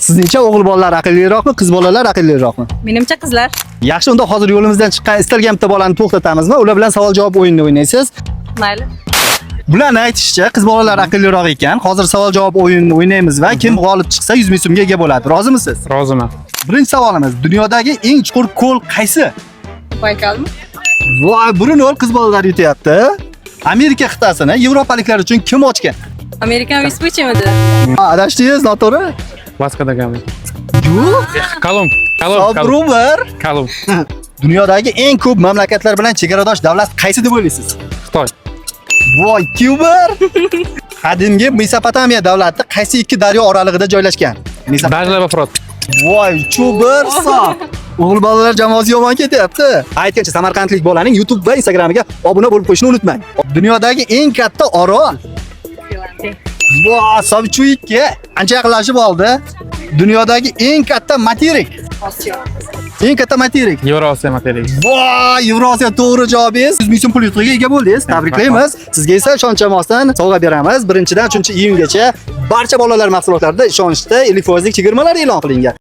Sizningcha o'g'il bolalar aqlliroqmi, qiz bolalar aqlliroqmi? Menimcha qizlar. Yaxshi, unda hozir yo'limizdan chiqqan istalgan bitta bolani to'xtatamizmi? Ular bilan savol-javob o'yinini o'ynaysiz. Mayli. Bularning aytishicha, qiz bolalar aqlliroq ekan. Hozir savol-javob o'yinini o'ynaymiz va kim g'olib chiqsa 100 ming so'mga ega bo'ladi. Rozimisiz? Roziman. Birinchi savolimiz: dunyodagi eng chuqur ko'l qaysi? Baykalmi? Voy, Bruno qiz bolalar yutyapti. Amerika qit'asini yevropaliklar uchun kim ochgan? Amerikan Vespucci-midi? Adashdingiz, noto'g'ri? Vasco da Gama. Yo'q. Kolumb. Sabr. Kolumb. Dunyodagi eng ko'p mamlakatlar bilan chegaradosh davlat qaysi deb o'ylaysiz? Xitoy. Voy, Kuba. Qadimgi Mesopotamiya davlati qaysi ikki daryo oralig'ida joylashgan? Dajla va Firot. Voy, Chubar sof. O'g'il bolalar jamoasi yomon ketyapti. Aytgancha samarqandlik bolaning YouTube va Instagramiga obuna bo'lib qo'yishni unutmang. Dunyodagi eng katta orol. Voy, Savchuyikka ancha yaqinlashib oldi. Dunyodagi eng katta materik. Osiyo. Eng katta materik. Yevrosiyo materiali. Voy, Yevrosiyo to'g'ri javobingiz. 100 ming so'm pul yutug'iga ega bo'ldingiz. Tabriklaymiz. Sizga esa ishonch jamoasidan sovg'a beramiz. Birinchidan 3-iyungacha barcha bolalar mahsulotlarida ishonchda 50% chegirmalar e'lon qilingan.